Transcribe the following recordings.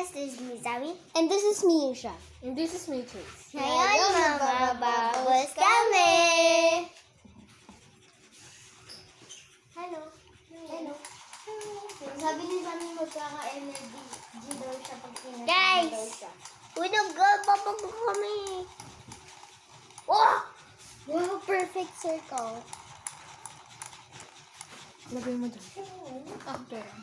guys, this is me, Zami. And this is me, Isha. And this is me, Chase. Ngayon, magbababos kami! Hello. Hello. Sabi ni Zami magkaka-energy daw siya pag pinag guys! We don't go, papago kami! Oh! Wow, perfect circle. Lagay mo dyan. Pera.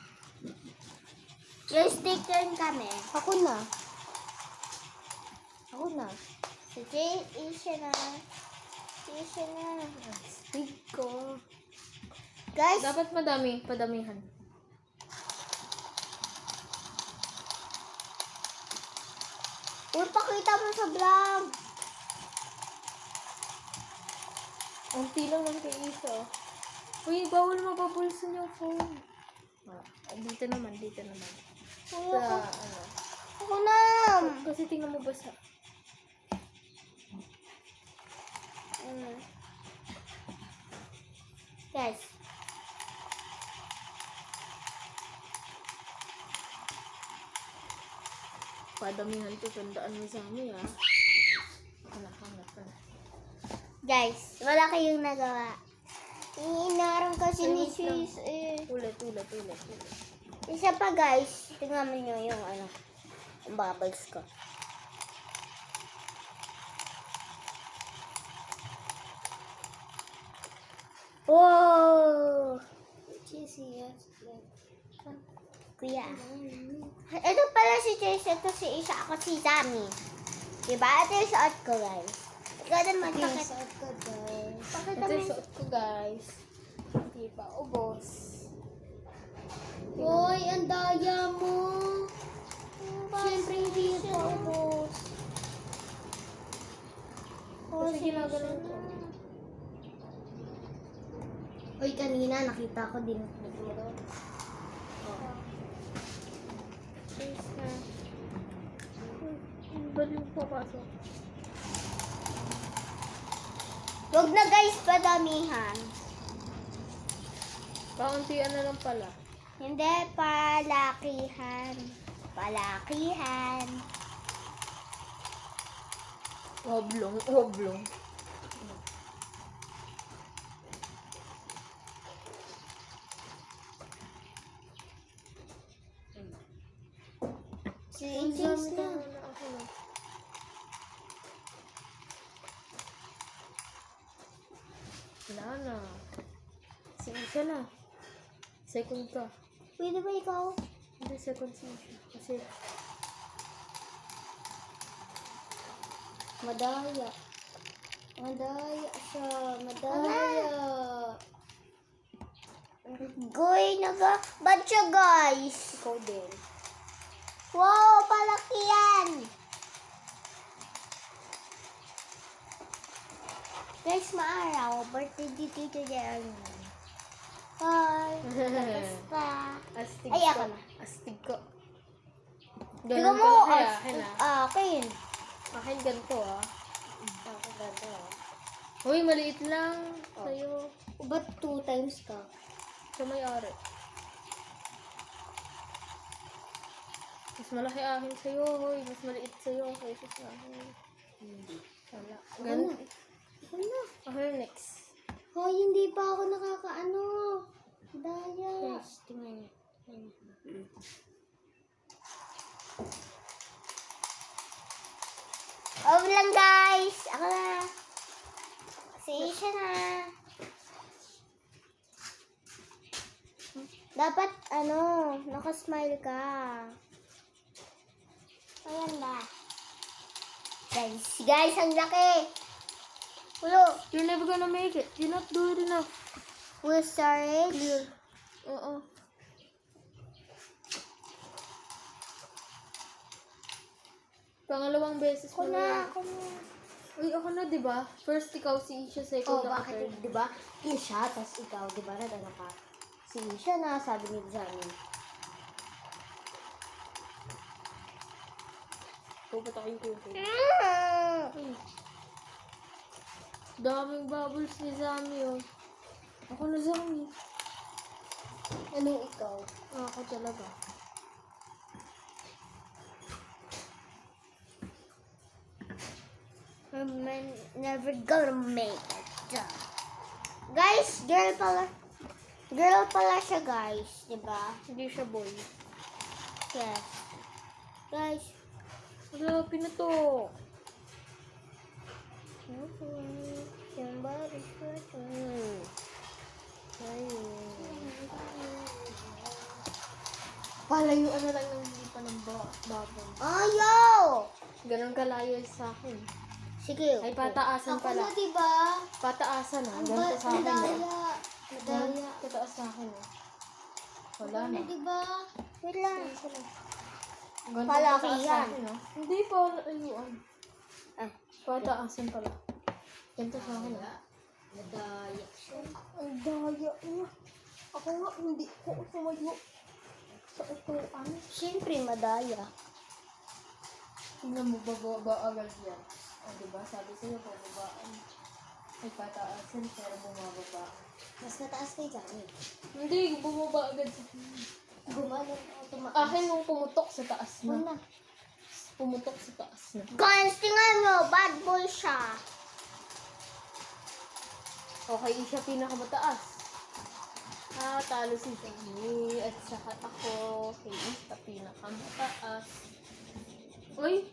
Guys, take turn kami. Ako na. Si Jay, Isha na. Big ko. Guys, Dapat padamihan. pakita mo sa vlog. Ang tilang lang kay Isa. Uy, bawal mapapulsan yung phone. Dito naman. Sa, Ako na. kasi tingnan mo basa. Guys. Padamihan to, tandaan mo sa amin, ha? Hanap. Guys, wala kayong nagawa. Inaarang kasi ni Sis eh. Ulit. Isa pa guys, tingnan mo nyo yung yung bubbles ko. Wow! Cheesy, yes. Kuya. Ito pala si Chase, ito si Isha, ako si Zami. Diba? Ito yung suot ko guys. Ikaw naman, Ito yung pakita. suot ko, guys. Pakita Ito mo. yung suot ko, guys. Hindi pa ubos. Hoy, ang daya mo. Siyempre, hindi yun pa ubos. Kasi ginagalan ko. Hoy, kanina nakita ko din dito. Cheese na. Baliw pa pasok. Huwag na guys, padamihan. Kauntian na lang pala. Hindi, palakihan. Palakihan. Oblong. Si James na. Wala na. Si Isha na. Second ka. Pwede ba ikaw? Hindi, second si Isha. Kasi, Madaya. Madaya siya. Madaya. Goy, ba't siya guys? ikaw din. Wow, palaki yan! Guys, maaraw. Birthday dito dyan. Hi. Basta. Astig Ay, ko. ako na. Astig ko. Tignan Ganun mo. ka kaya. Akin na. Akin. Akin ganito, ah. Ako ganda. Uy, maliit lang. Sa'yo. Ba't 2 times ka? Sa may-ari. Mas malaki akin sa'yo, hoy. Mas maliit sa'yo kaysa sa akin. Hindi. Wala. Ganun. Ano? Ako yung next. Hoy, hindi pa ako nakakaano. Daya. Guys, tingnan niyo. Oh, lang guys. Ako na. Si Isha na. Dapat, nakasmile ka. Ayan ba? Guys, ang laki. Ulo, You're never gonna make it. You're not doing enough. full storage. Clear. Oo. Pangalawang beses Ako mo na. Uy, ako na, di ba? First, ikaw si Isha, Oh, second, ako bakit? third. Diba? Isha, tas ikaw, diba? Nadala ka. Si Isha na, sabi ni Zami. Pupatakin ko yung food. Uy. Daming bubbles ni Zami, oh. Ako na, Zami. Anong ikaw? Ako talaga. never gonna make it. Guys, girl pala. Girl pala siya, guys. Diba? Hindi siya boy. Yes. Guys. Wala, pinato. Somebody's watching. Palayuan na lang ng hindi pa ng babong. Ayaw! Ganun kalayo sa akin. Sige. Ay, pataasan Ako pala. na, diba? Pataasan ah. Ang Ganito sa akin. madaya. Madaya. Pataas sa akin ah. Wala Ako na. na, diba? Wait lang. Ganito Palakihan. pataas sa akin ah. Hindi pa layuan. Ah. Pataasan pala. Ganito sa akin ah. Madaya siya. Ang daya niya. Ako nga, hindi ko sumayo sa upuan. Siyempre, madaya. Tingnan mo, bababa agad yan. O, diba? Sabi sa'yo, bababaan. Ay, pataasan, pero bumababa. Mas mataas kay Johnny. Hindi, bumaba agad sa Gumanon automatic. akin nung pumutok sa taas na. Una. Pumutok sa taas na. Guys, tingnan nyo. Bad boy siya. Okay, siya pinakamataas. Talo si Johnny. At saka ako, kay Isa pinakamataas. Uy,